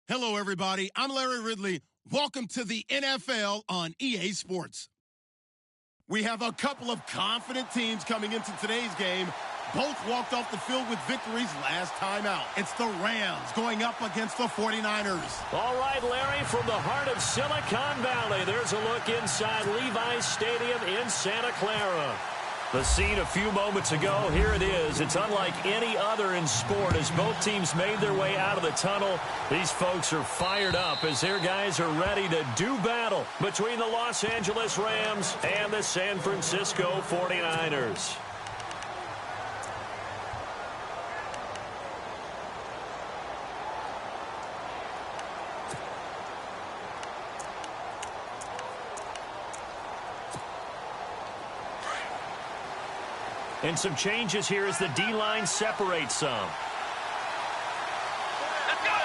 Hello, everybody. I'm Larry Ridley. Welcome to the NFL on EA Sports. We have a couple of confident teams coming into today's game. Both walked off the field with victories last time out. It's the Rams going up against the 49ers. All right, Larry, from the heart of Silicon Valley, there's a look inside Levi's Stadium in Santa Clara. The scene a few moments ago, here it is. It's unlike any other in sport as both teams made their way out of the tunnel. These folks are fired up as their guys are ready to do battle between the Los Angeles Rams and the San Francisco 49ers. And some changes here as the D-line separates some. Let's go!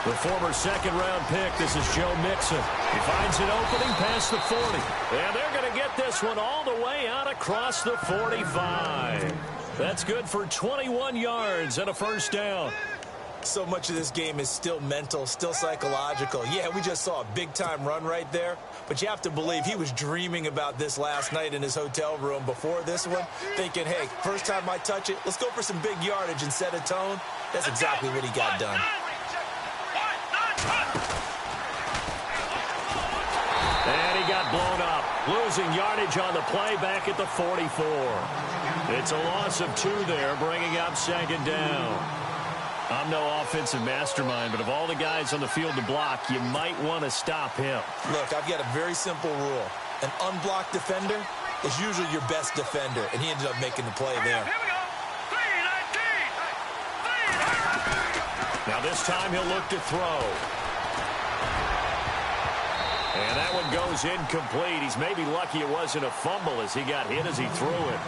The former second-round pick, this is Joe Mixon. He finds an opening past the 40. And they're going to get this one all the way out across the 45. That's good for 21 yards and a first down. So much of this game is still mental, still psychological. Yeah, we just saw a big-time run right there, but you have to believe he was dreaming about this last night in his hotel room before this one, thinking, hey, first time I touch it, let's go for some big yardage and set a tone. That's exactly what he got done. And he got blown up, losing yardage on the play back at the 44. It's a loss of 2 there, bringing up second down. I'm no offensive mastermind, but of all the guys on the field to block, you might want to stop him. Look, I've got a very simple rule. An unblocked defender is usually your best defender, and he ended up making the play there. Here we go. 3-19. Now this time he'll look to throw. And that one goes incomplete. He's maybe lucky it wasn't a fumble as he got hit as he threw it.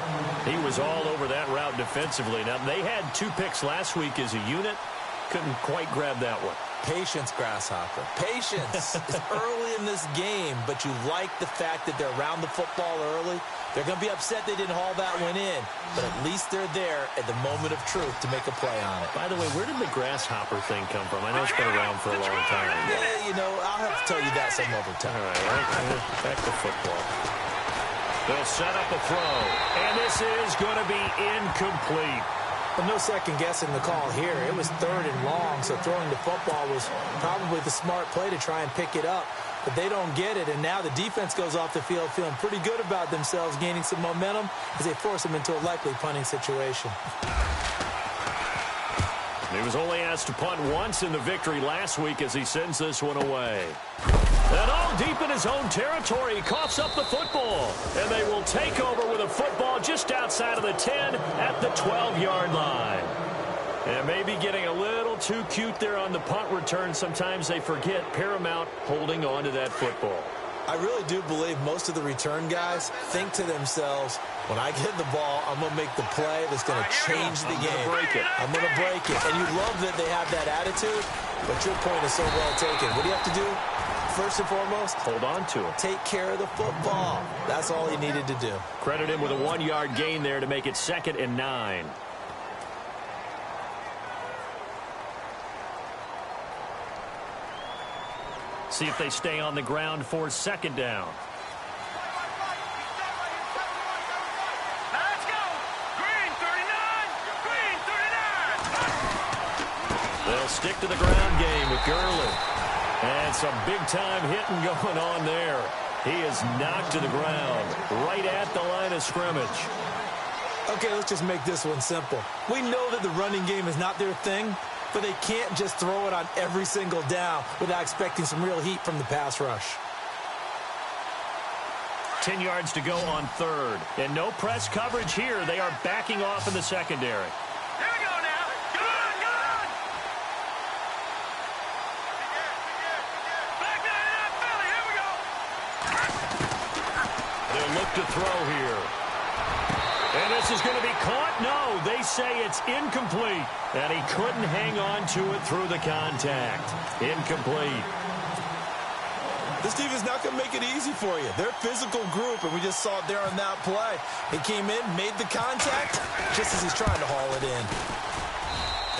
He was all over that route defensively. Now, they had 2 picks last week as a unit. Couldn't quite grab that one. Patience, Grasshopper. Patience is early in this game, but you like the fact that they're around the football early. They're going to be upset they didn't haul that one in, but at least they're there at the moment of truth to make a play on it. By the way, where did the Grasshopper thing come from? I know it's been around for a long time. Yeah, you know, I'll have to tell you that some other time. All right, back to football. They'll set up a throw, and this is going to be incomplete. Well, no second guessing the call here. It was 3rd and long, so throwing the football was probably the smart play to try and pick it up. But they don't get it, and now the defense goes off the field feeling pretty good about themselves, gaining some momentum as they force them into a likely punting situation. He was only asked to punt once in the victory last week as he sends this one away. And all deep in his own territory, he coughs up the football. And they will take over with a football just outside of the 10 at the 12-yard line. And maybe getting a little too cute there on the punt return. Sometimes they forget paramount holding on to that football. I really do believe most of the return guys think to themselves, when I get the ball, I'm going to make the play that's going to change the game. I'm going to break it. And you love that they have that attitude, but your point is so well taken. What do you have to do? First and foremost, hold on to it. Take care of the football. That's all he needed to do. Credit him with a 1-yard gain there to make it 2nd and 9. See if they stay on the ground for 2nd down. Let's go. Green 39. Green 39. They'll stick to the ground game with Gurley. And some big-time hitting going on there. He is knocked to the ground right at the line of scrimmage. Okay, let's just make this one simple. We know that the running game is not their thing, but they can't just throw it on every single down without expecting some real heat from the pass rush. 10 yards to go on 3rd. And no press coverage here. They are backing off in the secondary. Here we go now. Good, good. Back in that Philly. Here we go. They'll look to throw here. And this is going to be caught. No, they say it's incomplete. And he couldn't hang on to it through the contact. Incomplete. This defense is not going to make it easy for you. They're a physical group, and we just saw it there on that play. He came in, made the contact, just as he's trying to haul it in.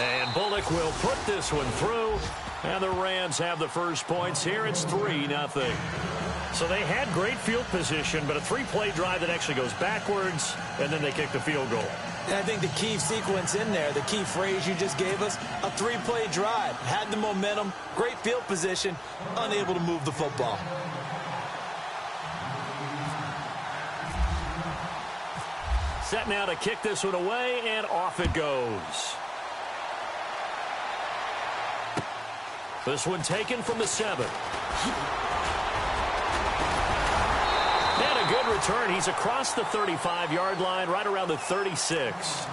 And Bullock will put this one through. And the Rams have the first points here. It's 3-0. So they had great field position, but a three-play drive that actually goes backwards, and then they kick the field goal. And I think the key sequence in there, the key phrase you just gave us, a three-play drive. Had the momentum, great field position, unable to move the football. Set now to kick this one away, and off it goes. This one taken from the 7. And a good return. He's across the 35-yard line, right around the 36.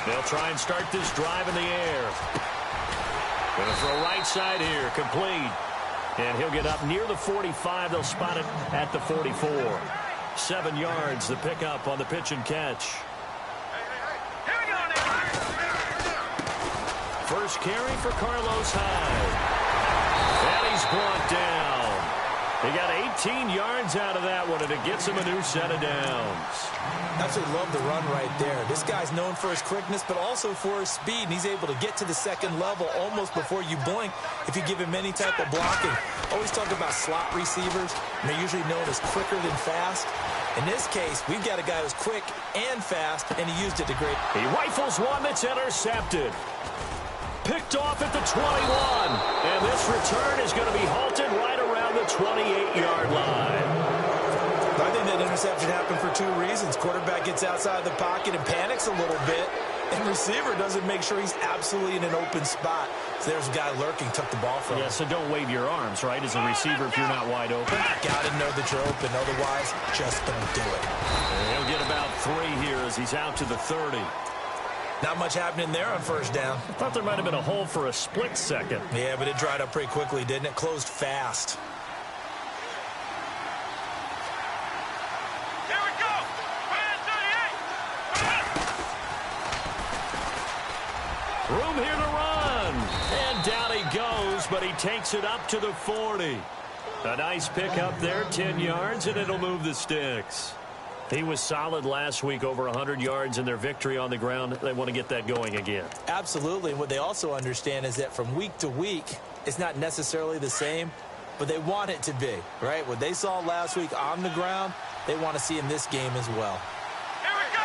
They'll try and start this drive in the air. Going to throw right side here, complete. And he'll get up near the 45. They'll spot it at the 44. 7 yards, the pickup on the pitch and catch. Here we go now. First carry for Carlos Hyde. And he's brought down. He got 18 yards out of that one, and it gets him a new set of downs. Absolutely love the run right there. This guy's known for his quickness, but also for his speed, and he's able to get to the second level almost before you blink if you give him any type of blocking. Always talk about slot receivers, and they're usually known as quicker than fast. In this case, we've got a guy who's quick and fast, and he used it to great. He rifles one that's intercepted. Picked off at the 21. And this return is going to be halted right around the 28-yard line. I think that interception happened for 2 reasons. Quarterback gets outside the pocket and panics a little bit, and receiver doesn't make sure he's absolutely in an open spot. So there's a guy lurking, took the ball from him. Yeah, so don't wave your arms, right, as a receiver if you're not wide open. Got to know that you're open. Otherwise, just don't do it. And he'll get about 3 here as he's out to the 30. Not much happening there on first down. I thought there might have been a hole for a split second. Yeah, but it dried up pretty quickly, didn't it? Closed fast. Here we go. 38. Room here to run. And down he goes, but he takes it up to the 40. A nice pickup there, 10 yards, and it'll move the sticks. He was solid last week, over 100 yards in their victory on the ground. They want to get that going again. Absolutely. And what they also understand is that from week to week, it's not necessarily the same, but they want it to be, right? What they saw last week on the ground, they want to see in this game as well. Here we go.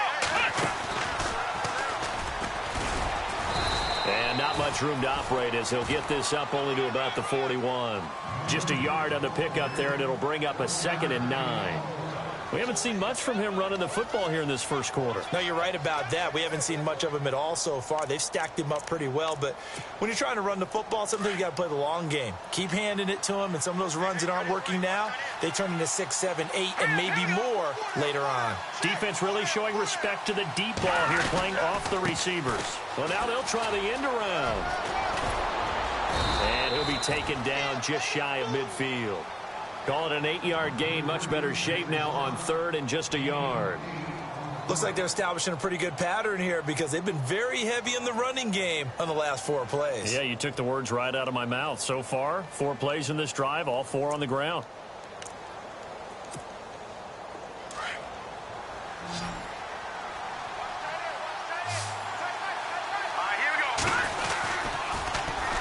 And not much room to operate as he'll get this up only to about the 41. Just a yard on the pickup there, and it'll bring up a 2nd and 9. We haven't seen much from him running the football here in this first quarter. No, you're right about that. We haven't seen much of him at all so far. They've stacked him up pretty well, but when you're trying to run the football, sometimes you got to play the long game. Keep handing it to him, and some of those runs that aren't working now, they turn into 6, 7, 8, and maybe more later on. Defense really showing respect to the deep ball here, playing off the receivers. Well, now they'll try the end around. And he'll be taken down just shy of midfield. Call it an 8-yard gain. Much better shape now on 3rd and just a yard. Looks like they're establishing a pretty good pattern here because they've been very heavy in the running game on the last 4 plays. Yeah, you took the words right out of my mouth. So far, 4 plays in this drive, all 4 on the ground. Here we go.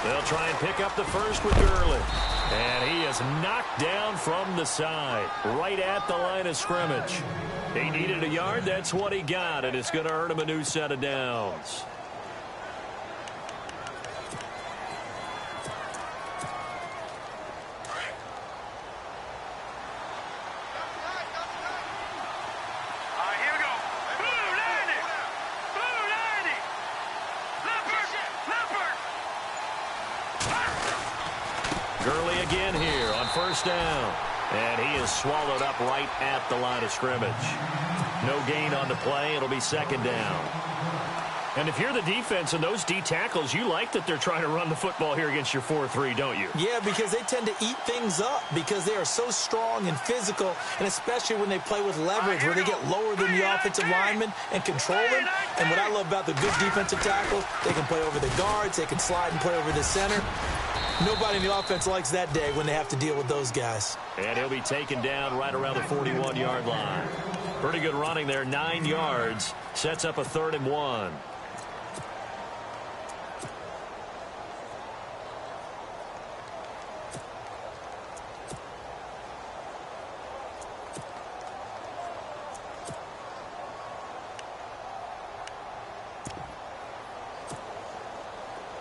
They'll try and pick up the first with Gurley. And he is knocked down from the side, right at the line of scrimmage. He needed a yard. That's what he got, and it's going to earn him a new set of downs. Here we go. Blue landing. Blue landing. again here on first down. And he is swallowed up right at the line of scrimmage. No gain on the play. It'll be second down. And if you're the defense and those D tackles, you like that they're trying to run the football here against your 4-3, don't you? Yeah, because they tend to eat things up because they are so strong and physical, and especially when they play with leverage where they get lower than the offensive lineman and control them. And what I love about the good defensive tackles, they can play over the guards, they can slide and play over the center. Nobody in the offense likes that day when they have to deal with those guys. And he'll be taken down right around the 41-yard line. Pretty good running there, 9 yards. Sets up a 3rd and 1.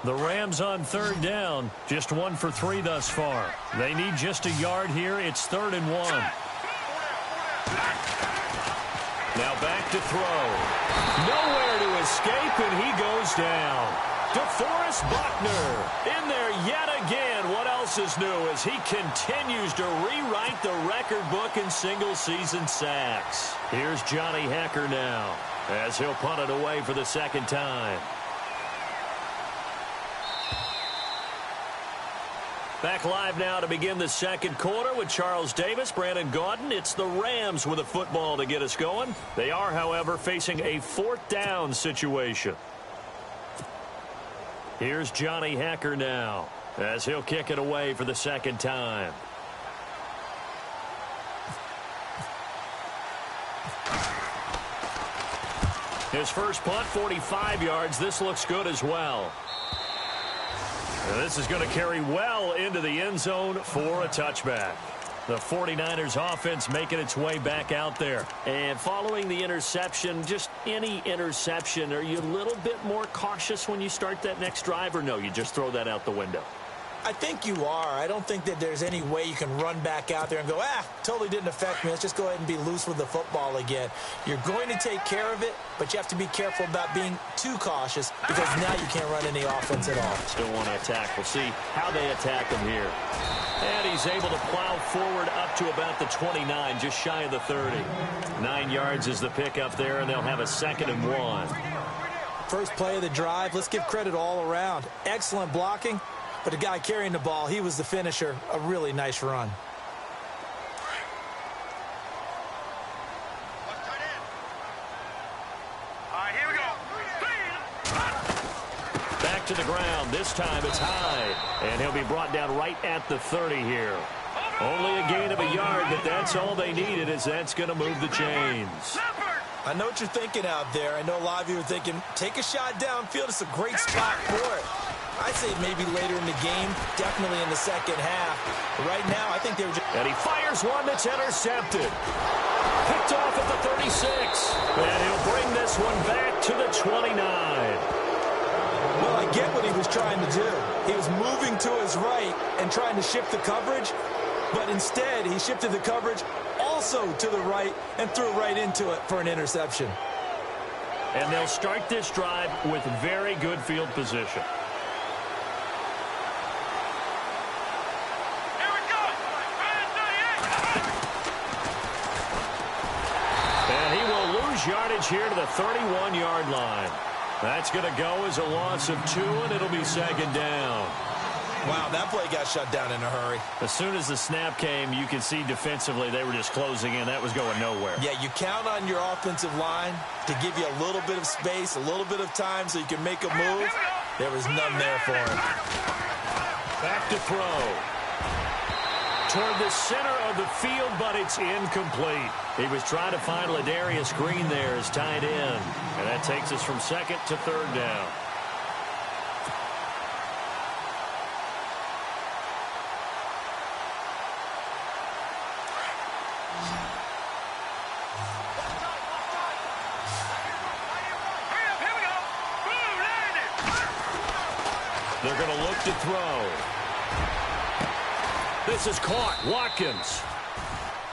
The Rams on 3rd down, just 1 for 3 thus far. They need just a yard here. It's 3rd and 1. Now back to throw. Nowhere to escape, and he goes down. DeForest Buckner in there yet again. What else is new as he continues to rewrite the record book in single-season sacks. Here's Johnny Hekker now as he'll punt it away for the 2nd time. Back live now to begin the 2nd quarter with Charles Davis, Brandon Gaudin. It's the Rams with a football to get us going. They are, however, facing a 4th down situation. Here's Johnny Hekker now as he'll kick it away for the 2nd time. His first punt, 45 yards. This looks good as well. And this is going to carry well into the end zone for a touchback. The 49ers offense making its way back out there. And following the interception, just any interception, are you a little bit more cautious when you start that next drive, or no, you just throw that out the window? I think you are. I don't think that there's any way you can run back out there and go, totally didn't affect me. Let's just go ahead and be loose with the football again. You're going to take care of it, but you have to be careful about being too cautious because now you can't run any offense at all. Still want to attack. We'll see how they attack him here. And he's able to plow forward up to about the 29, just shy of the 30. 9 yards is the pickup there, and they'll have a 2nd and 1. First play of the drive, let's give credit all around. Excellent blocking. But the guy carrying the ball, he was the finisher. A really nice run. All right, here we go. Back to the ground. This time it's high. And he'll be brought down right at the 30 here. Only a gain of a yard, but that's all they needed, as that's going to move the chains. I know what you're thinking out there. I know a lot of you are thinking, take a shot downfield. It's a great spot for it. I'd say maybe later in the game, definitely in the 2nd half. But right now, I think they were just... And he fires one that's intercepted. Picked off at the 36. And he'll bring this one back to the 29. Well, I get what he was trying to do. He was moving to his right and trying to shift the coverage. But instead, he shifted the coverage also to the right and threw right into it for an interception. And they'll start this drive with very good field position. Yardage here to the 31-yard line. That's going to go as a loss of 2, and it'll be 2nd down. Wow, that play got shut down in a hurry. As soon as the snap came, you could see defensively they were just closing in. That was going nowhere. Yeah, you count on your offensive line to give you a little bit of space, a little bit of time so you can make a move. There was none there for him. Back to throw. Toward the center of the field, but it's incomplete. He was trying to find Ladarius Green there as tight end. And that takes us from 2nd to 3rd down. They're going to look to throw. This is caught. Watkins.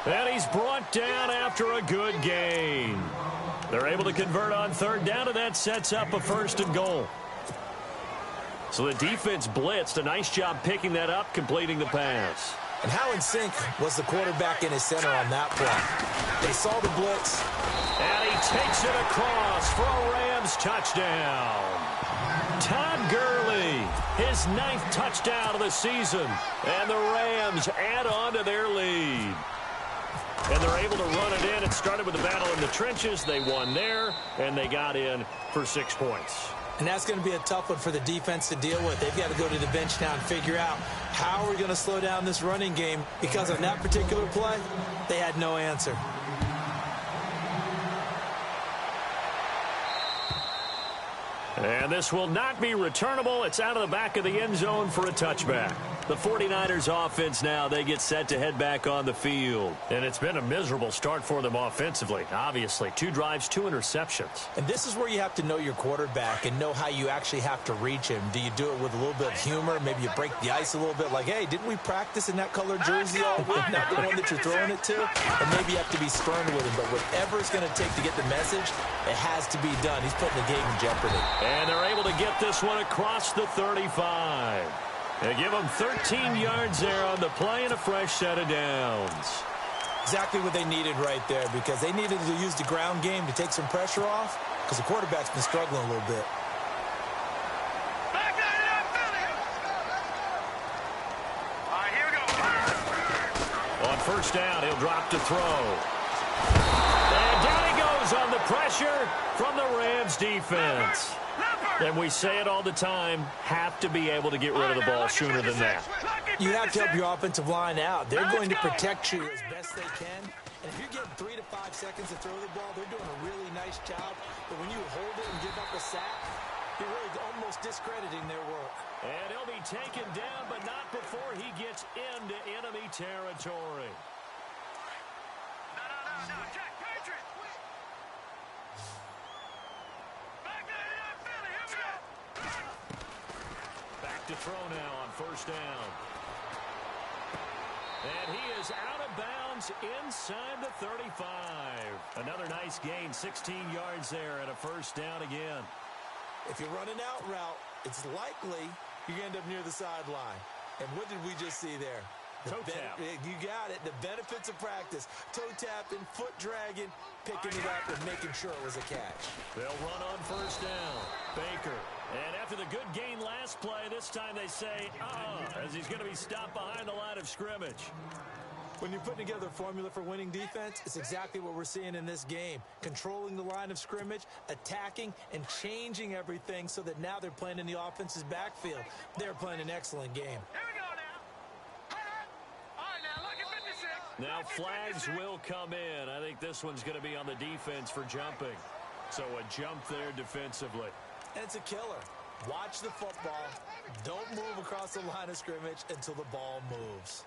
And he's brought down after a good gain. They're able to convert on 3rd down, and that sets up a 1st and goal. So the defense blitzed. A nice job picking that up, completing the pass. And how in sync was the quarterback in his center on that play? They saw the blitz. And he takes it across for a Rams touchdown. Todd Gurley, his 9th touchdown of the season. And the Rams add on to their lead. And they're able to run it in. It started with a battle in the trenches. They won there, and they got in for 6 points. And that's going to be a tough one for the defense to deal with. They've got to go to the bench now and figure out how we're going to slow down this running game, because on that particular play, they had no answer. And this will not be returnable. It's out of the back of the end zone for a touchback. The 49ers offense now, they get set to head back on the field. And it's been a miserable start for them offensively. Obviously, 2 drives, 2 interceptions. And this is where you have to know your quarterback and know how you actually have to reach him. Do you do it with a little bit of humor? Maybe you break the ice a little bit, like, hey, didn't we practice in that colored jersey all week? Not the one that you're throwing it to? Or maybe you have to be stern with him. But whatever it's going to take to get the message, it has to be done. He's putting the game in jeopardy. And they're able to get this one across the 35. They give them 13 yards there on the play and a fresh set of downs. Exactly what they needed right there, because they needed to use the ground game to take some pressure off, because the quarterback's been struggling a little bit. All right, here we go. On first down, he'll drop to throw. And down he goes on the pressure from the Rams defense. And we say it all the time, have to be able to get rid of the ball sooner than that. You have to help your offensive line out. They're going to protect you as best they can. And if you're getting 3 to 5 seconds to throw the ball, they're doing a really nice job. But when you hold it and give up a sack, you're really almost discrediting their work. And he'll be taken down, but not before he gets into enemy territory. No, Jack, Patriot. Back there, Philly, here we go. Back to throw now on first down. And he is out of bounds inside the 35. Another nice gain, 16 yards there and a first down again. If you run an out route, it's likely you end up near the sideline. And what did we just see there? Toe tap. You got it. The benefits of practice. Toe tapping, foot dragging, picking it up, and making sure it was a catch. They'll run on first down. Baker. And after the good gain last play, this time they say, as he's going to be stopped behind the line of scrimmage. When you're putting together a formula for winning defense, it's exactly what we're seeing in this game. Controlling the line of scrimmage, attacking, and changing everything so that now they're playing in the offense's backfield. They're playing an excellent game. Here we go now. All right, now look at 56. Now flags will come in. I think this one's going to be on the defense for jumping. So a jump there defensively. And it's a killer. Watch the football. Don't move across the line of scrimmage until the ball moves.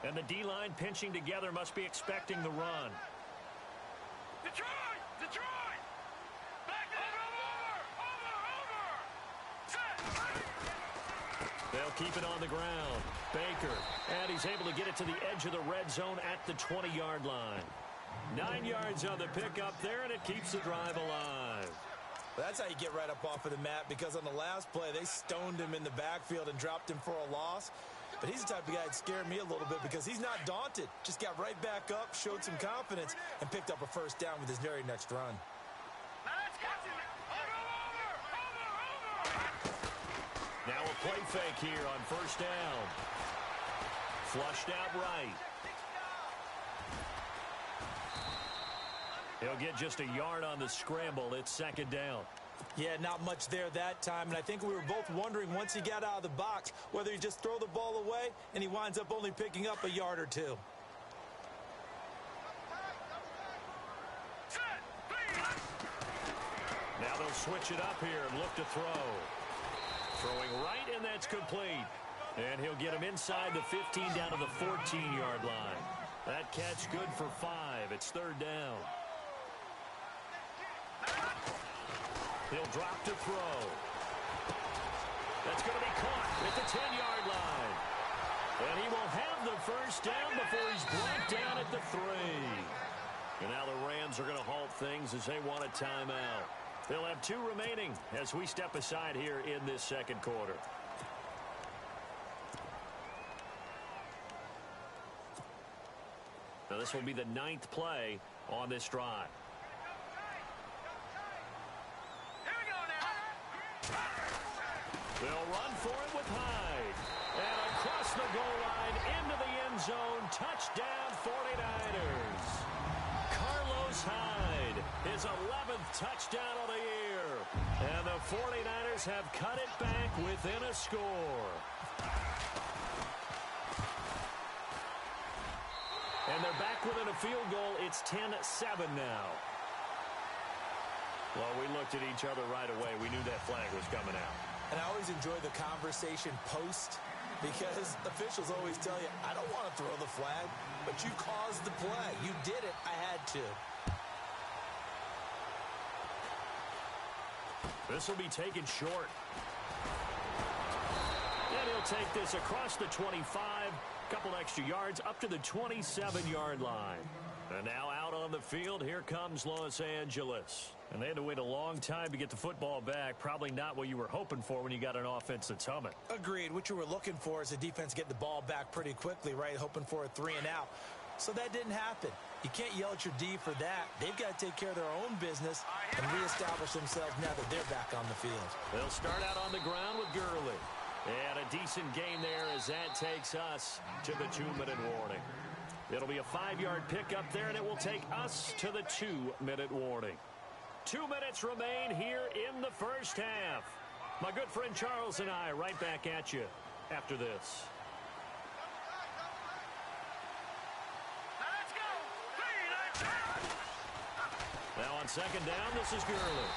And the D-line pinching together must be expecting the run. Detroit! Back over! Set! They'll keep it on the ground. Baker, and he's able to get it to the edge of the red zone at the 20-yard line. 9 yards on the pickup there, and it keeps the drive alive. Well, that's how you get right up off of the mat, because on the last play, they stoned him in the backfield and dropped him for a loss. But he's the type of guy that scared me a little bit, because he's not daunted. Just got right back up, showed some confidence, and picked up a first down with his very next run. Now a play fake here on first down. Flushed out right. He'll get just a yard on the scramble. It's second down. Yeah, not much there that time, and I think we were both wondering once he got out of the box whether he just throw the ball away, and he winds up only picking up a yard or two. Now they'll switch it up here and look to throw. Throwing right, and that's complete. And he'll get him inside the 15 down to the 14-yard line. That catch good for 5. It's third down. He'll drop to throw. That's going to be caught at the 10-yard line. And he will have have the first down before he's brought down at the 3. And now the Rams are going to halt things as they want a timeout. They'll have 2 remaining as we step aside here in this second quarter. Now this will be the 9th play on this drive. They'll run for it with Hyde. And across the goal line into the end zone. Touchdown 49ers. Carlos Hyde, his 11th touchdown of the year. And the 49ers have cut it back within a score. And they're back within a field goal. It's 10-7 now. Well, we looked at each other right away. We knew that flag was coming out. And I always enjoy the conversation post because officials always tell you, I don't want to throw the flag, but you caused the play. You did it. I had to. This will be taken short. And he'll take this across the 25. Couple extra yards up to the 27-yard line. And now out on the field, here comes Los Angeles. And they had to wait a long time to get the football back. Probably not what you were hoping for when you got an offense that's humming. Agreed. What you were looking for is the defense get the ball back pretty quickly, right? Hoping for a 3 and out. So that didn't happen. You can't yell at your D for that. They've got to take care of their own business and reestablish themselves now that they're back on the field. They'll start out on the ground with Gurley. And a decent gain there as that takes us to the 2-minute warning. It'll be a 5-yard pickup there, and it will take us to the 2-minute warning. 2 minutes remain here in the first half. My good friend Charles and I right back at you after this. Let's go. Now on second down, this is Gurley.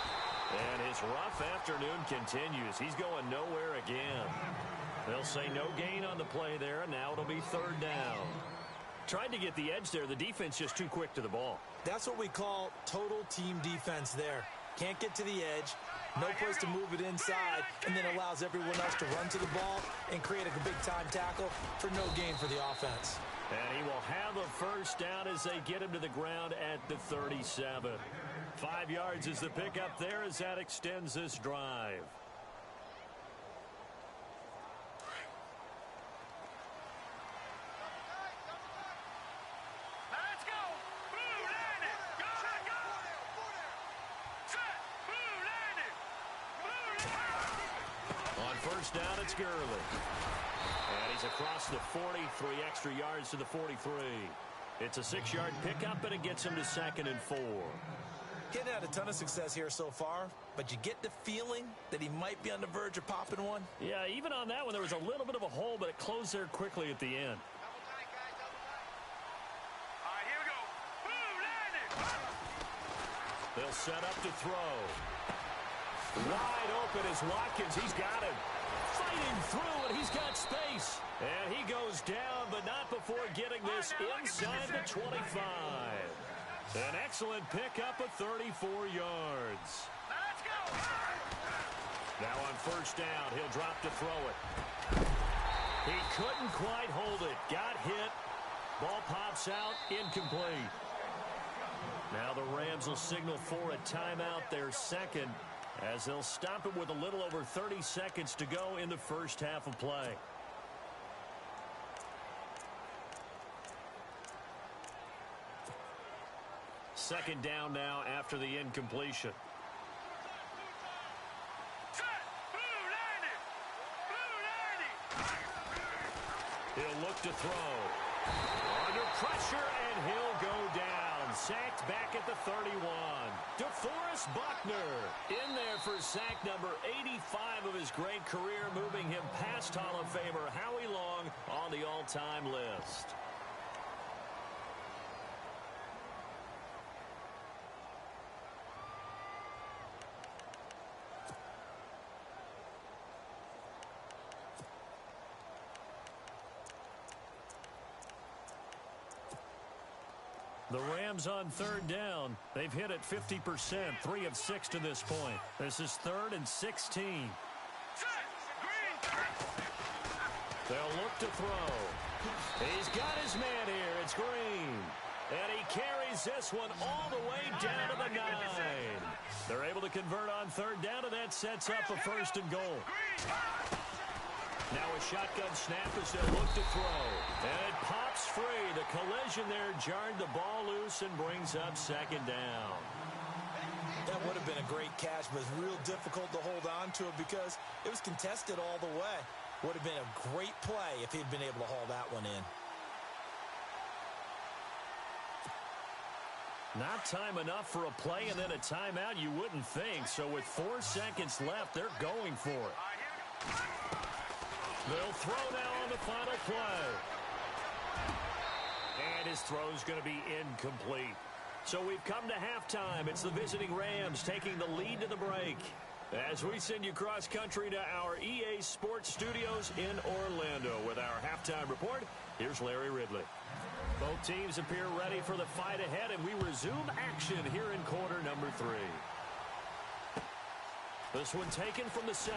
And his rough afternoon continues. He's going nowhere again. They'll say no gain on the play there, and now it'll be 3rd down. Tried to get the edge there. The defense just too quick to the ball. That's what we call total team defense there. Can't get to the edge, no place to move it inside, and then allows everyone else to run to the ball and create a big-time tackle for no gain for the offense. And he will have a first down as they get him to the ground at the 37. 5 yards is the pickup there as that extends this drive. Let's go. Blue landed. Go. Set. Blue landed. On first down, it's Gurley. And he's across the 40, 3 extra yards to the 43. It's a 6-yard pickup, and it gets him to 2nd and 4. Getting had a ton of success here so far, but you get the feeling that he might be on the verge of popping one. Yeah, even on that one, there was a little bit of a hole, but it closed there quickly at the end. All right, here we go. Blue landed. They'll set up to throw. Wide open is Watkins. He's got him. Fighting through, and he's got space. And he goes down, but not before getting this inside the 25. An excellent pickup of 34 yards. Let's go. Now on first down, he'll drop to throw it. He couldn't quite hold it. Got hit. Ball pops out, incomplete. Now the Rams will signal for a timeout, their second, as they'll stop it with a little over 30 seconds to go in the first half of play. Second down now after the incompletion. Set. Blue landed. Blue landed. He'll look to throw. Under pressure, and he'll go down. Sacked back at the 31. DeForest Buckner in there for sack number 85 of his great career, moving him past Hall of Famer Howie Long on the all-time list. The Rams on third down. They've hit it 50%, 3 of 6 to this point. This is 3rd and 16. Set. Green. They'll look to throw. He carries this one all the way down to the 9. They're able to convert on third down, and that sets up a first and goal. Now a shotgun snap as they'll look to throw. And it pops free. The collision there jarred the ball loose and brings up second down. That would have been a great catch, but it's real difficult to hold on to it because it was contested all the way. Would have been a great play if he'd been able to haul that one in. Not time enough for a play and then a timeout, you wouldn't think. So with 4 seconds left, they're going for it. They'll throw now on the final play. And his throw's going to be incomplete. So we've come to halftime. It's the visiting Rams taking the lead to the break. As we send you cross-country to our EA Sports Studios in Orlando with our halftime report, here's Larry Ridley. Both teams appear ready for the fight ahead, and we resume action here in quarter number 3. This one taken from the 7.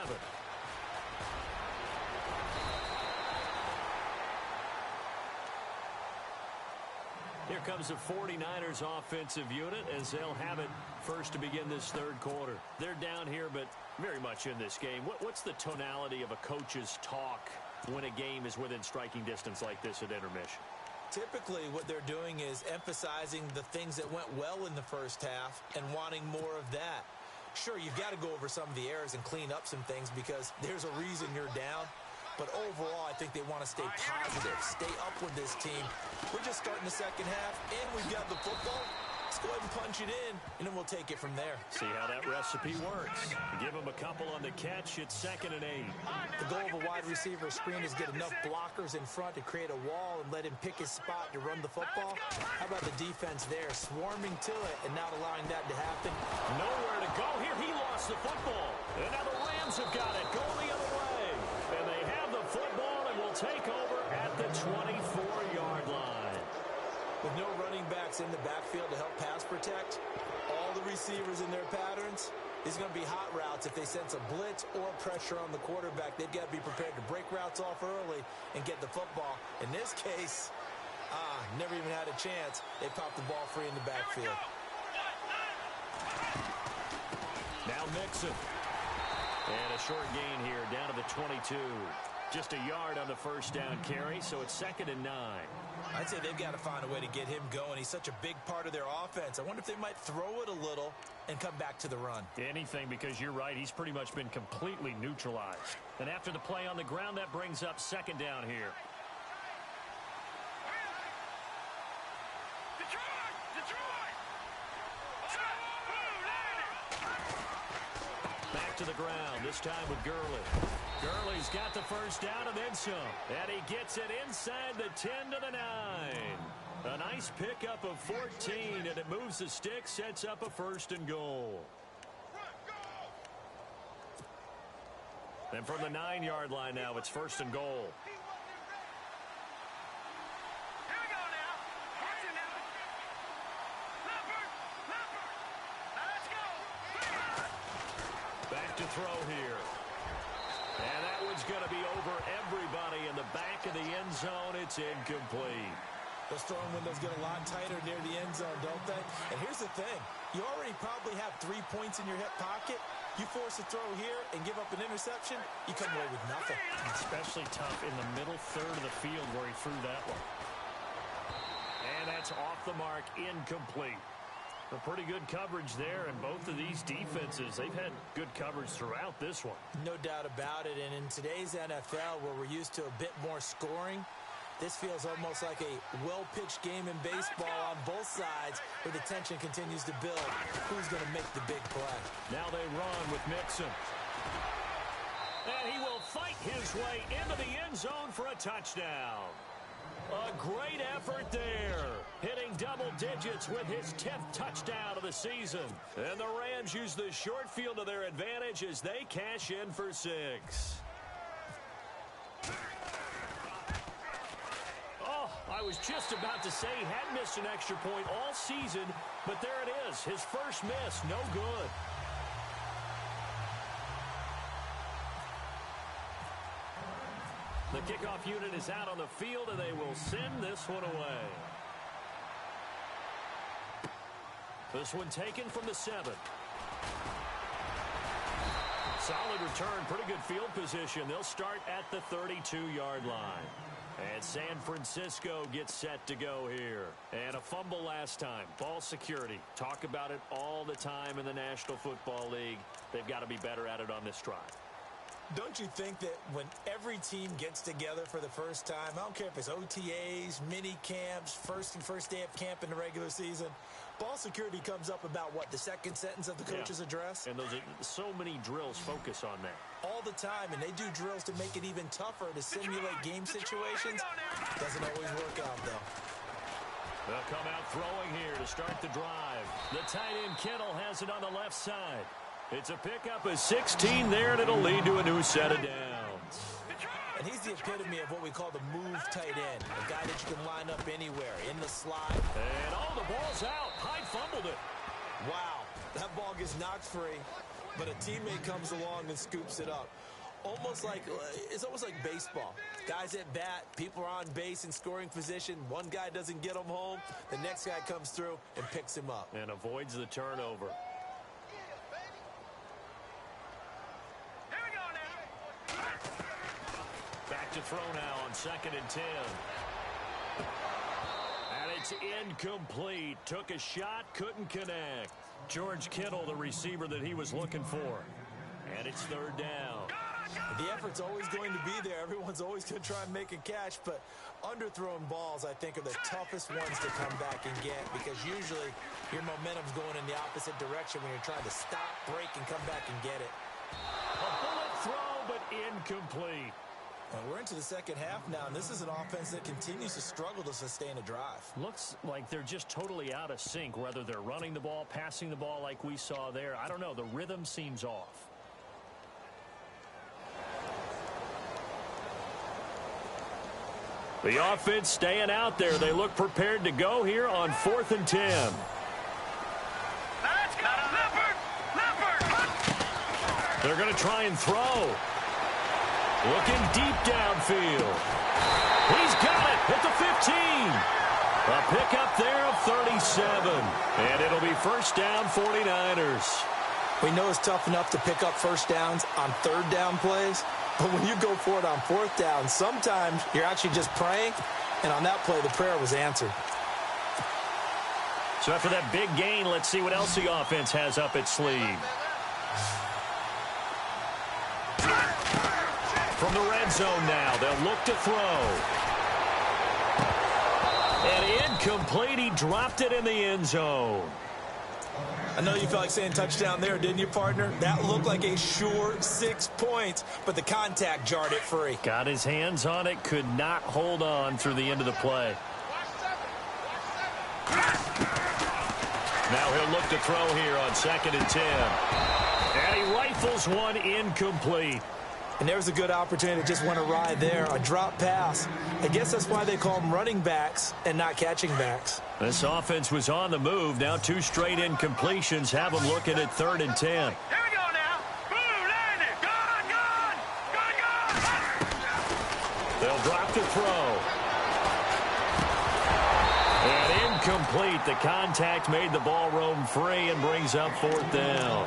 Here comes the 49ers offensive unit as they'll have it first to begin this third quarter. They're down here, but very much in this game. What's the tonality of a coach's talk when a game is within striking distance like this at intermission? Typically, what they're doing is emphasizing the things that went well in the first half and wanting more of that. Sure, you've got to go over some of the errors and clean up some things because there's a reason you're down. But overall, I think they want to stay positive, stay up with this team. We're just starting the second half, and we've got the football. Let's go ahead and punch it in, and then we'll take it from there. See how that recipe works. Give him a couple on the catch. It's 2nd and 8. The goal of a wide receiver screen is get enough blockers in front to create a wall and let him pick his spot to run the football. How about the defense there, swarming to it and not allowing that to happen? Nowhere to go here. He lost the football. And now the Rams have got it going the other way. And they have the football and will take over at the 24-yard line. With no running backs in the backfield to help pass protect, all the receivers in their patterns, these are going to be hot routes if they sense a blitz or pressure on the quarterback. They've got to be prepared to break routes off early and get the football. In this case, never even had a chance. They popped the ball free in the backfield. Now Mixon. And a short gain here down to the 22. Just a yard on the first down carry, so it's 2nd and 9. I'd say they've got to find a way to get him going. He's such a big part of their offense. I wonder if they might throw it a little and come back to the run. Anything, because you're right. He's pretty much been completely neutralized. And after the play on the ground, that brings up 2nd down here. Back to the ground, this time with Gurley. Gurley's got the first down and then some. And he gets it inside the 10 to the 9. A nice pickup of 14, and it moves the stick, sets up a 1st and goal. And from the 9-yard line now, it's 1st and goal. Back to throw here. And that one's going to be over everybody in the back of the end zone. It's incomplete. Those throwing windows get a lot tighter near the end zone, don't they? And here's the thing. You already probably have 3 points in your hip pocket. You force a throw here and give up an interception, you come away with nothing. Especially tough in the middle third of the field where he threw that one. And that's off the mark, incomplete. A pretty good coverage there, and both of these defenses, they've had good coverage throughout this one. No doubt about it, and in today's NFL, where we're used to a bit more scoring, this feels almost like a well-pitched game in baseball on both sides where the tension continues to build. Who's going to make the big play? Now they run with Mixon. And he will fight his way into the end zone for a touchdown. A great effort there, hitting double digits with his 10th touchdown of the season. And the Rams use the short field to their advantage as they cash in for 6. Oh, I was just about to say he hadn't missed an extra point all season, but there it is, his first miss, no good. The kickoff unit is out on the field, and they will send this one away. This one taken from the 7. Solid return, pretty good field position. They'll start at the 32-yard line. And San Francisco gets set to go here. And a fumble last time. Ball security. Talk about it all the time in the National Football League. They've got to be better at it on this drive. Don't you think that when every team gets together for the first time, I don't care if it's OTAs, mini camps, first day of camp in the regular season, ball security comes up about what, the second sentence of the coach's address? And those are so many drills focus on that. All the time, and they do drills to make it even tougher to simulate game situations. Doesn't always work out, though. They'll come out throwing here to start the drive. The tight end Kittle has it on the left side. It's a pickup of 16 there, and it'll lead to a new set of downs. And he's the epitome of what we call the move tight end, a guy that you can line up anywhere, in the slot. And the ball's out. Hyde fumbled it. Wow, that ball gets knocked free, but a teammate comes along and scoops it up. It's almost like baseball. Guys at bat, people are on base in scoring position. One guy doesn't get him home. The next guy comes through and picks him up. And avoids the turnover. Back to throw now on 2nd and 10. And it's incomplete. Took a shot, couldn't connect. George Kittle, the receiver that he was looking for. And it's 3rd down. The effort's always going to be there. Everyone's always going to try and make a catch, but underthrown balls, I think, are the toughest ones to come back and get because usually your momentum's going in the opposite direction when you're trying to stop, break, and come back and get it. A bullet throw, but incomplete. We're into the second half now, and this is an offense that continues to struggle to sustain a drive. Looks like they're just totally out of sync, whether they're running the ball, passing the ball like we saw there. I don't know. The rhythm seems off. The offense staying out there. They look prepared to go here on 4th and 10. Let's go, Leopard! They're going to try and throw. Looking deep downfield. He's got it at the 15. A pickup there of 37. And it'll be 1st down 49ers. We know it's tough enough to pick up first downs on 3rd down plays, but when you go for it on 4th down, sometimes you're actually just praying, and on that play, the prayer was answered. So after that big gain, let's see what else the offense has up its sleeve. From the red zone now, they'll look to throw. And incomplete, he dropped it in the end zone. I know you felt like saying touchdown there, didn't you, partner? That looked like a sure 6 points, but the contact jarred it free. Got his hands on it, could not hold on through the end of the play. Now he'll look to throw here on 2nd and 10. And he rifles one incomplete. And there's a good opportunity to just want to ride there, a drop pass. I guess that's why they call them running backs and not catching backs. This offense was on the move. Now 2 straight incompletions have them looking at 3rd and 10. Here we go now. Boom, landed. Gone. They'll drop to throw. And incomplete. The contact made the ball roam free and brings up 4th down.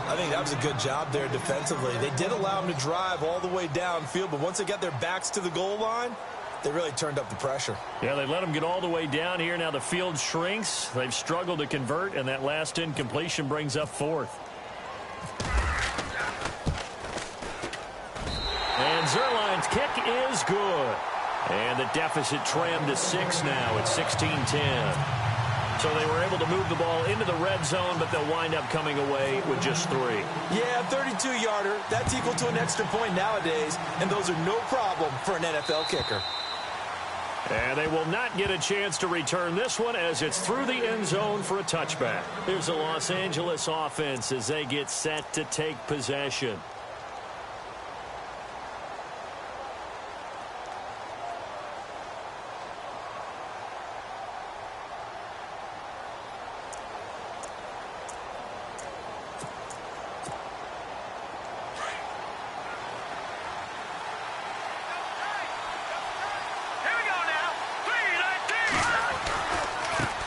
I think that was a good job there defensively. They did allow them to drive all the way downfield, but once they got their backs to the goal line, they really turned up the pressure. Yeah, they let them get all the way down here. Now the field shrinks. They've struggled to convert, and that last incompletion brings up 4th. And Zerline's kick is good. And the deficit trimmed to 6 now at 16-10. So they were able to move the ball into the red zone, but they'll wind up coming away with just 3. Yeah, 32-yarder. That's equal to an extra point nowadays, and those are no problem for an NFL kicker. And they will not get a chance to return this one as it's through the end zone for a touchback. Here's the Los Angeles offense as they get set to take possession.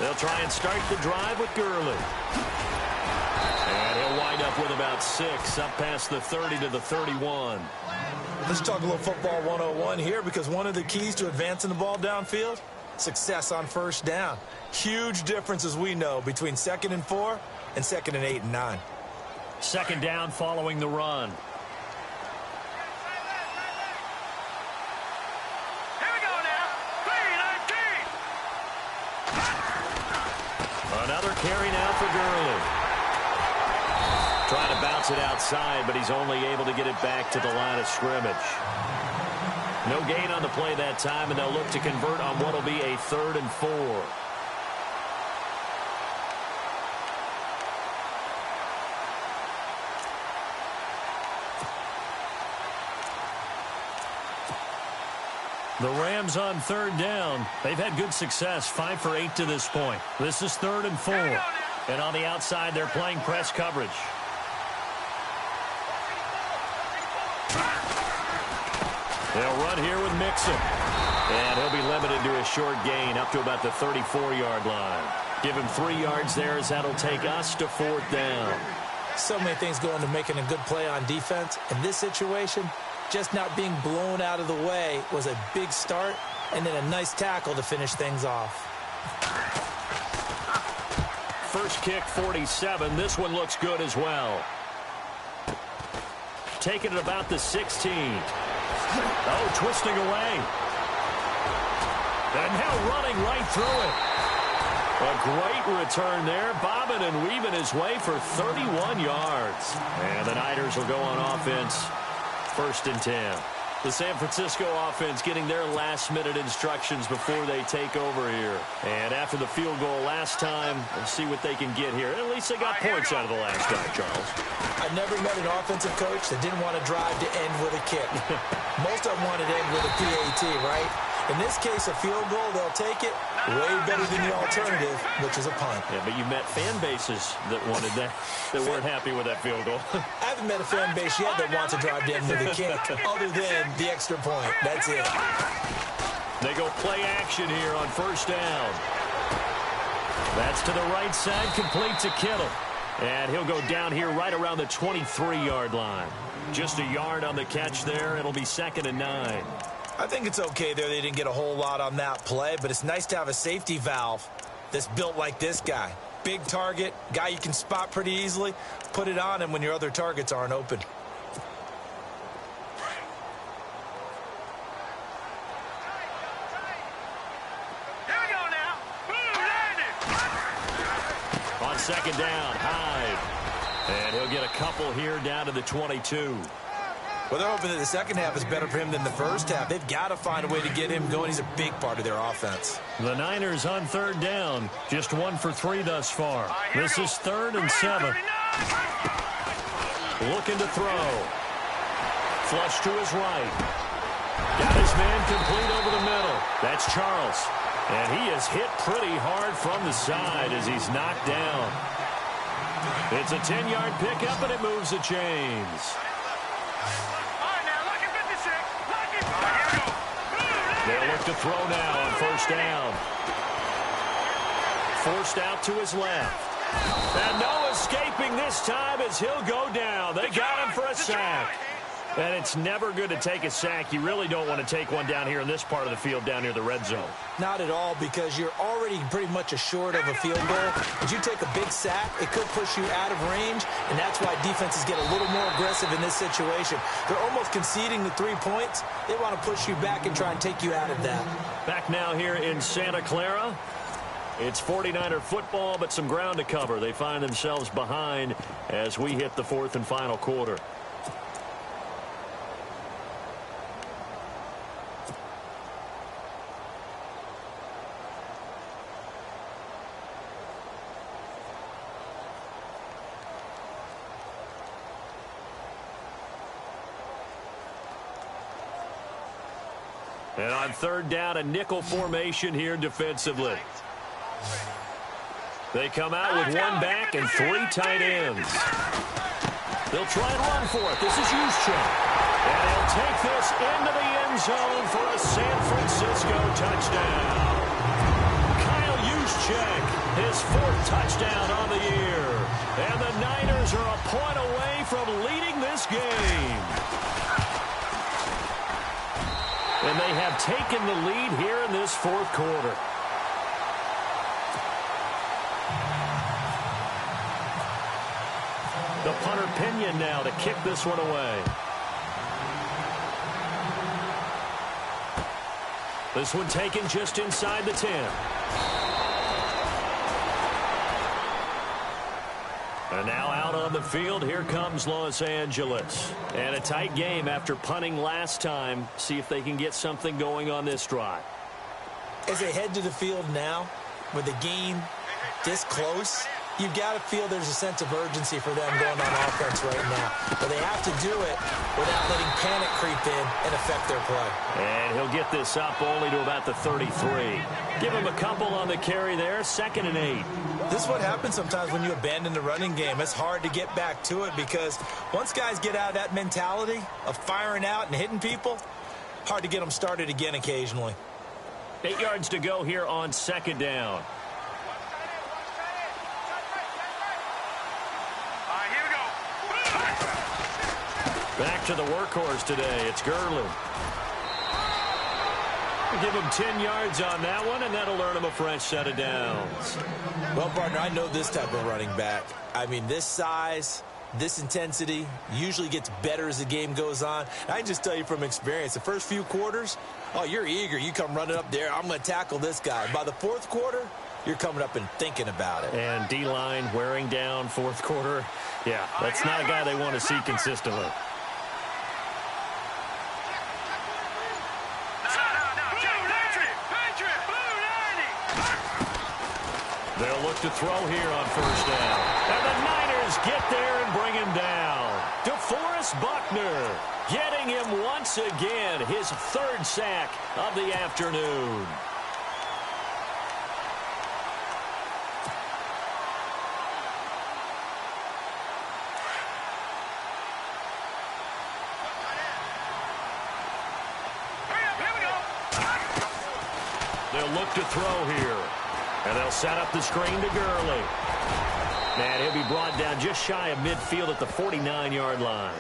They'll try and start the drive with Gurley. And he'll wind up with about 6, up past the 30 to the 31. Let's talk a little football 101 here, because one of the keys to advancing the ball downfield, success on first down. Huge difference, as we know, between 2nd and 4 and 2nd and 8 and 9. Second down following the run. Here we go now. 3-19. Another carry now for Gurley. Trying to bounce it outside, but he's only able to get it back to the line of scrimmage. No gain on the play that time, and they'll look to convert on what will be a 3rd and 4. The Rams on 3rd down. They've had good success, 5 for 8 to this point. This is 3rd and 4. And on the outside, they're playing press coverage. They'll run here with Mixon. And he'll be limited to a short gain up to about the 34-yard line. Give him 3 yards there, as that'll take us to 4th down. So many things go into making a good play on defense. In this situation, just not being blown out of the way was a big start, and then a nice tackle to finish things off. First kick, 47. This one looks good as well. Taking it about the 16. Oh, twisting away. And now running right through it. A great return there, bobbing and weaving his way for 31 yards. And the Niners will go on offense, 1st and 10. The San Francisco offense getting their last-minute instructions before they take over here. And after the field goal last time, we'll see what they can get here. At least they got points out of the last drive, Charles. I've never met an offensive coach that didn't want to drive to end with a kick. Most of them wanted to end with a PAT, right? In this case, a field goal, they'll take it. Way better than the alternative, which is a punt. Yeah, but you met fan bases that wanted that, that weren't happy with that field goal. I haven't met a fan base yet that wants to drive to end with a kick, other than the extra point. That's it. They go play action here on 1st down. That's to the right side, complete to Kittle. And he'll go down here right around the 23-yard line. Just a yard on the catch there. It'll be 2nd and 9. I think it's okay there. They didn't get a whole lot on that play, but it's nice to have a safety valve that's built like this guy. Big target, guy you can spot pretty easily. Put it on him when your other targets aren't open. Here we go now. On 2nd down, Hyde. And he'll get a couple here down to the 22. Well, they're hoping that the second half is better for him than the first half. They've got to find a way to get him going. He's a big part of their offense. The Niners on 3rd down. Just 1 for 3 thus far. This is 3rd and 7. Looking to throw. Flush to his right. Got his man complete over the middle. That's Charles. And he is hit pretty hard from the side as he's knocked down. It's a 10-yard pickup, and it moves the chains. They'll look to throw now on 1st down. Forced out to his left. And no escaping this time as he'll go down. They got him for a sack. And it's never good to take a sack. You really don't want to take one down here in this part of the field down near the red zone. Not at all, because you're already pretty much assured of a field goal. If you take a big sack, it could push you out of range, and that's why defenses get a little more aggressive in this situation. They're almost conceding the 3 points. They want to push you back and try and take you out of that. Back now here in Santa Clara. It's 49er football, but some ground to cover. They find themselves behind as we hit the 4th and final quarter. And on 3rd down, a nickel formation here defensively. They come out with 1 back and 3 tight ends. They'll try and run for it. This is Juszczyk. And he'll take this into the end zone for a San Francisco touchdown. Kyle Juszczyk his 4th touchdown on the year. And the Niners are a point away from leading this game. And they have taken the lead here in this 4th quarter. The punter Pinion now to kick this one away. This one taken just inside the 10. And now out on the field, here comes Los Angeles. And a tight game after punting last time. See if they can get something going on this drive. As they head to the field now, with the game this close, you've got to feel there's a sense of urgency for them going on offense right now. But they have to do it without letting panic creep in and affect their play. And he'll get this up only to about the 33. Give him a couple on the carry there, 2nd and 8. This is what happens sometimes when you abandon the running game. It's hard to get back to it because once guys get out of that mentality of firing out and hitting people, hard to get them started again occasionally. 8 yards to go here on 2nd down. Back to the workhorse today. It's Gurley. Give him 10 yards on that one, and that'll earn him a fresh set of downs. Well, partner, I know this type of running back. I mean, this size, this intensity usually gets better as the game goes on. I can just tell you from experience, the first few quarters, oh, you're eager. You come running up there, I'm going to tackle this guy. By the 4th quarter, you're coming up and thinking about it. And D-line wearing down 4th quarter. Yeah, that's not a guy they want to see consistently. They'll look to throw here on 1st down. And the Niners get there and bring him down. DeForest Buckner getting him once again, his 3rd sack of the afternoon. They'll look to throw here. And they'll set up the screen to Gurley. And he'll be brought down just shy of midfield at the 49-yard line.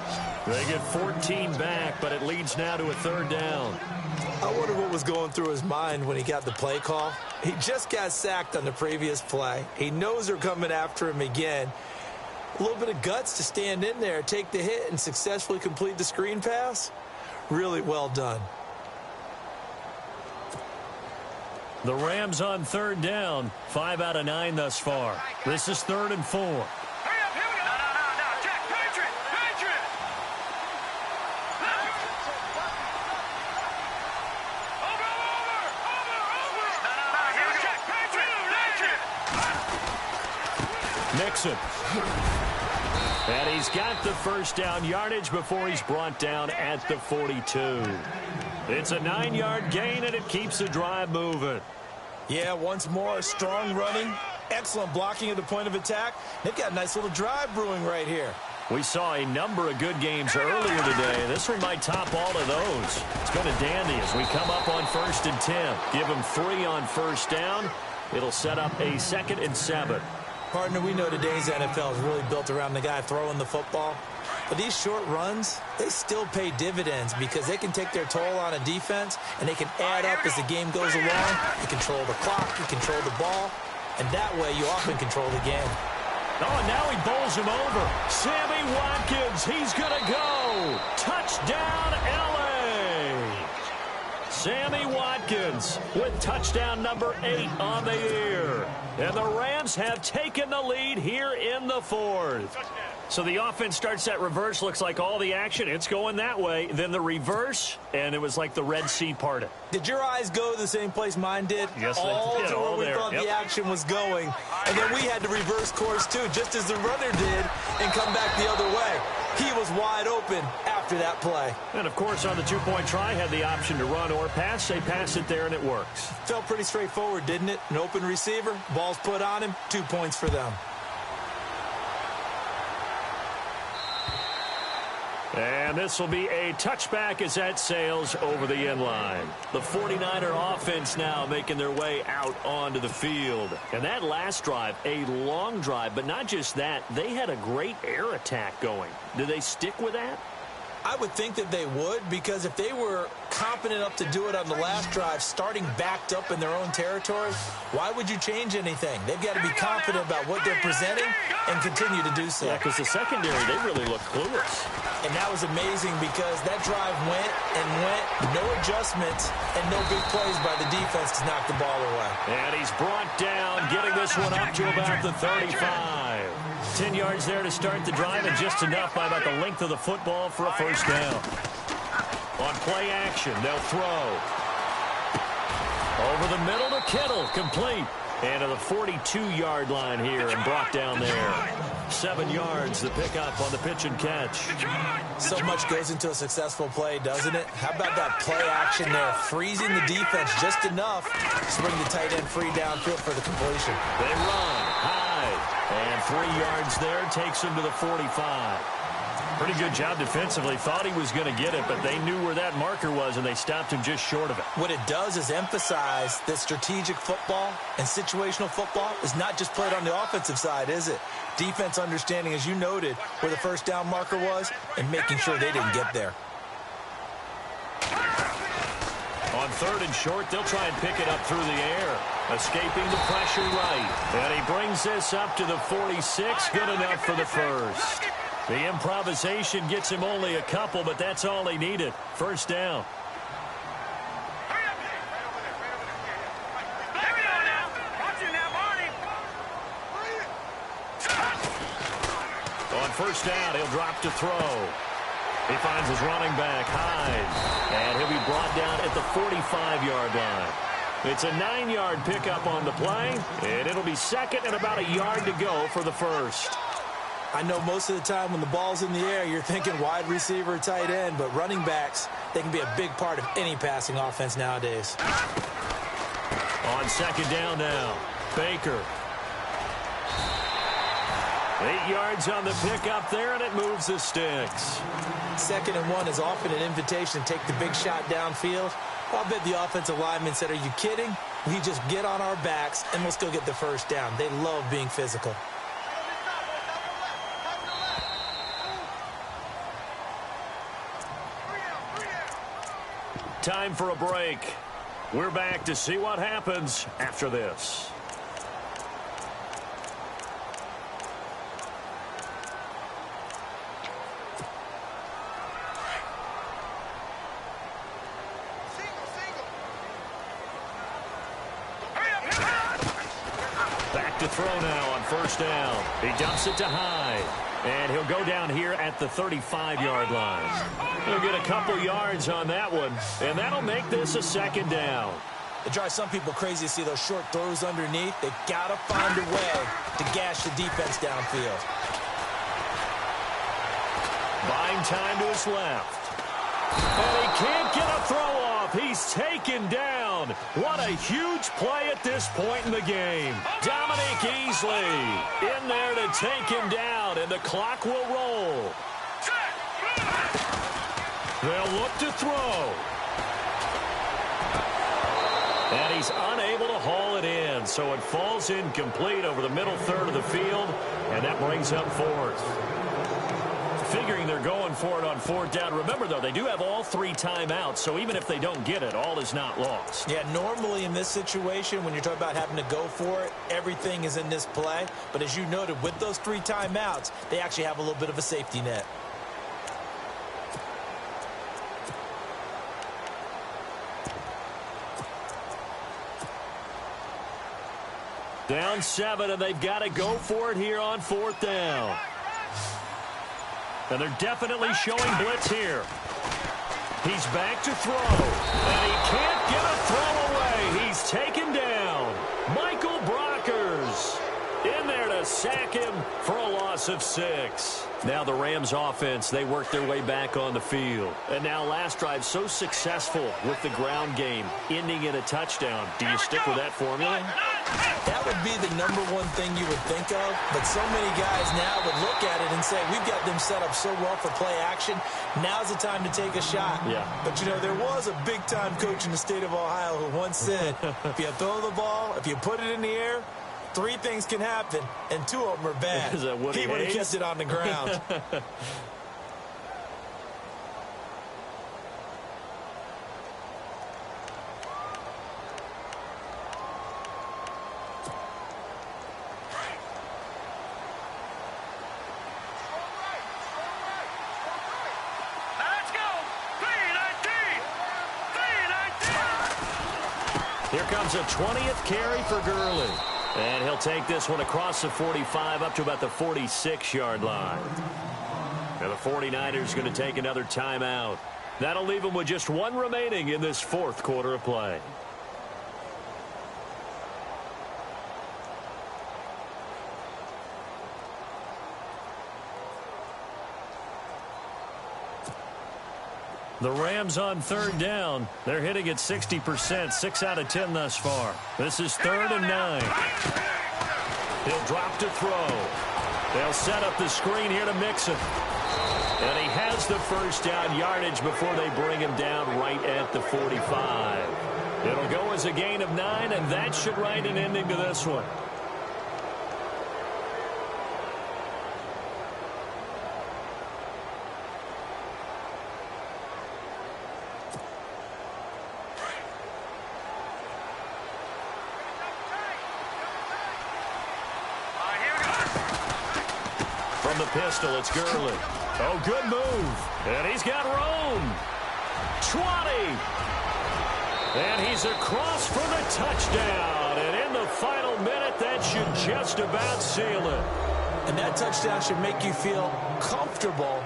They get 14 back, but it leads now to a 3rd down. I wonder what was going through his mind when he got the play call. He just got sacked on the previous play. He knows they're coming after him again. A little bit of guts to stand in there, take the hit, and successfully complete the screen pass. Really well done. The Rams on 3rd down, 5 out of 9 thus far. This is 3rd and 4. Hurry up, here we go. No, Jack, Patriot. Over. Here we go. Jack, Patriot. Nixon. And he's got the 1st down yardage before he's brought down at the 42. It's a 9-yard gain, and it keeps the drive moving. Yeah, once more, strong running, excellent blocking at the point of attack. They've got a nice little drive brewing right here. We saw a number of good games earlier today. This one might top all of those. It's been a dandy as we come up on 1st and 10. Give them 3 on 1st down. It'll set up a 2nd and 7. Partner, we know today's NFL is really built around the guy throwing the football. But these short runs, they still pay dividends because they can take their toll on a defense and they can add up as the game goes along. You control the clock, you control the ball, and that way you often control the game. Oh, and now he bowls him over. Sammy Watkins, he's going to go. Touchdown, L.A. Sammy Watkins with touchdown number 8 on the year. And the Rams have taken the lead here in the 4th. So the offense starts that reverse. Looks like all the action, it's going that way. Then the reverse, and it was like the Red Sea parted. Did your eyes go to the same place mine did? Yes, all they did. to where we there. thought the action was going. And then we had to reverse course, too, just as the runner did, and come back the other way. He was wide open after that play. And, of course, on the 2-point try, had the option to run or pass. They pass it there, and it works. Felt pretty straightforward, didn't it? An open receiver, ball's put on him, 2 points for them. And this will be a touchback as that sails over the end line. The 49er offense now making their way out onto the field. And that last drive, a long drive, but not just that, they had a great air attack going. Do they stick with that? I would think that they would, because if they were competent enough to do it on the last drive, starting backed up in their own territory, why would you change anything? They've got to be confident about what they're presenting and continue to do so. Yeah, because the secondary, they really look clueless. And that was amazing because that drive went and went, no adjustments, and no big plays by the defense to knock the ball away. And he's brought down, getting this one up to about the 35. 10 yards there to start the drive, and just enough by about the length of the football for a first down. On play action, they'll throw. Over the middle to Kittle, complete. And to the 42-yard line here and brought down there. 7 yards, the pickup on the pitch and catch. So much goes into a successful play, doesn't it? How about that play action there, freezing the defense just enough to bring the tight end free downfield for the completion. They run high, and 3 yards there takes him to the 45. Pretty good job defensively. Thought he was going to get it, but they knew where that marker was, and they stopped him just short of it. What it does is emphasize that strategic football and situational football is not just played on the offensive side, is it? Defense understanding, as you noted, where the first down marker was and making sure they didn't get there. On 3rd and short, they'll try and pick it up through the air. Escaping the pressure right. And he brings this up to the 46. Good enough for the first. The improvisation gets him only a couple, but that's all he needed. First down. On first down, he'll drop to throw. He finds his running back, Hyde. And he'll be brought down at the 45-yard line. It's a 9-yard pickup on the play, and it'll be second and about a yard to go for the first. I know most of the time when the ball's in the air, you're thinking wide receiver, tight end, but running backs, they can be a big part of any passing offense nowadays. On second down now, Baker. 8 yards on the pickup there, and it moves the sticks. 2nd and 1 is often an invitation to take the big shot downfield. I'll bet the offensive lineman said, "Are you kidding? We just get on our backs and let's go get the first down." They love being physical. Time for a break. We're back to see what happens after this. Back to throw now on first down. He dumps it to Hyde. And he'll go down here at the 35-yard line. He'll get a couple yards on that one, and that'll make this a second down. It drives some people crazy to see those short throws underneath. They've got to find a way to gash the defense downfield. Buying time to his left. And he can't get a throw off. He's taken down. What a huge play at this point in the game. Dominique Easley in there to take him down, and the clock will roll. They'll look to throw. And he's unable to haul it in, so it falls incomplete over the middle third of the field, and that brings up 4th. Figuring they're going for it on 4th down. Remember, though, they do have all 3 timeouts, so even if they don't get it, all is not lost. Yeah, normally in this situation, when you're talking about having to go for it, everything is in this play. But as you noted, with those 3 timeouts, they actually have a little bit of a safety net. Down 7, and they've got to go for it here on 4th down. And they're definitely showing blitz here. He's back to throw. And he can't get a throw away. He's taken down. Michael Brockers in there to sack him for a loss of 6. Now the Rams offense, they work their way back on the field. And now last drive so successful with the ground game, ending in a touchdown. Do you stick with that formula? That would be the #1 thing you would think of, but so many guys now would look at it and say, we've got them set up so well for play action. Now's the time to take a shot. Yeah. But, you know, there was a big-time coach in the state of Ohio who once said, if you throw the ball, if you put it in the air, 3 things can happen, and 2 of them are bad. Is that Woody He would have Hayes? kept it on the ground. Let's go. 319. 319. Here comes a 20th carry for Gurley. And he'll take this one across the 45 up to about the 46-yard line. And the 49ers going to take another timeout. That'll leave them with just 1 remaining in this 4th quarter of play. The Rams on 3rd down. They're hitting at 60%, 6 out of 10 thus far. This is 3rd and 9. He'll drop to throw. They'll set up the screen here to Mixon. And he has the first down yardage before they bring him down right at the 45. It'll go as a gain of 9, and that should write an ending to this one. From the pistol, it's Gurley. Oh, good move. And he's got room. 20. And he's across for the touchdown. And in the final minute, that should just about seal it. And that touchdown should make you feel comfortable.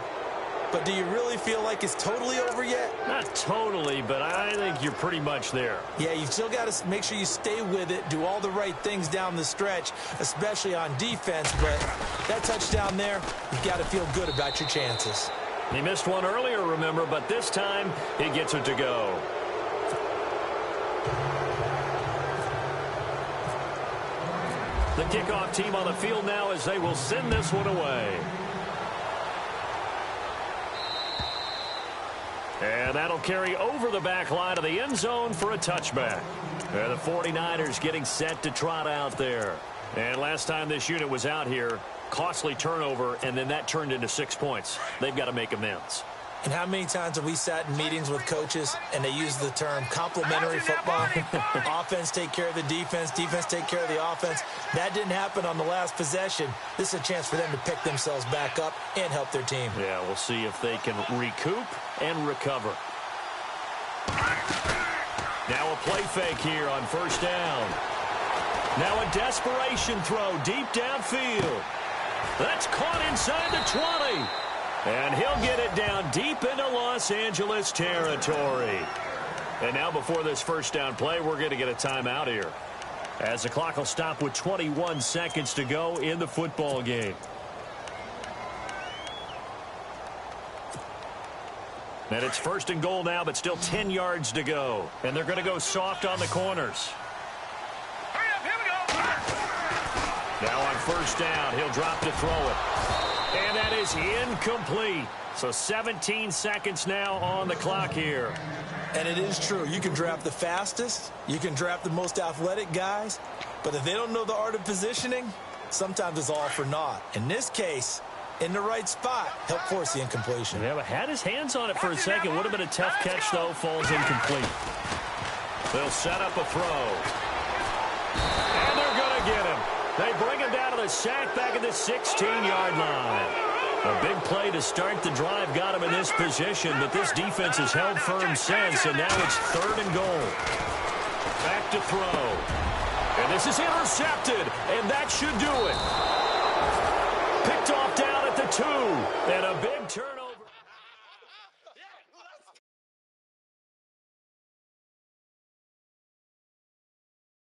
But do you really feel like it's totally over yet? Not totally, but I think you're pretty much there. Yeah, you've still got to make sure you stay with it, do all the right things down the stretch, especially on defense. But that touchdown there, you've got to feel good about your chances. He missed one earlier, remember, but this time he gets it to go. The kickoff team on the field now as they will send this one away. And that'll carry over the back line of the end zone for a touchback. And the 49ers getting set to trot out there. And last time this unit was out here, costly turnover, and then that turned into 6 points. They've got to make amends. And how many times have we sat in meetings with coaches and they use the term complementary football? Offense take care of the defense, defense take care of the offense. That didn't happen on the last possession. This is a chance for them to pick themselves back up and help their team. Yeah, we'll see if they can recoup and recover. Now a play fake here on 1st down. Now a desperation throw deep downfield. That's caught inside the 20. And he'll get it down deep into Los Angeles territory. And now before this 1st down play, we're going to get a timeout here, as the clock will stop with 21 seconds to go in the football game. And it's 1st and goal now, but still 10 yards to go. And they're going to go soft on the corners. Hurry up, here we go. Now on 1st down, he'll drop to throw it. And that is incomplete. So 17 seconds now on the clock here. And it is true. You can draft the fastest. You can draft the most athletic guys. But if they don't know the art of positioning, sometimes it's all for naught. In this case, in the right spot, help force the incompletion. Yeah, but had his hands on it for a second. Would have been a tough catch, though. Falls incomplete. They'll set up a throw. And they're going to get him. They bring him down to the sack back at the 16-yard line. A big play to start the drive got him in this position, but this defense has held firm since, and now it's 3rd and goal. Back to throw. And this is intercepted, and that should do it. Picked off down at the 2, and a big turn.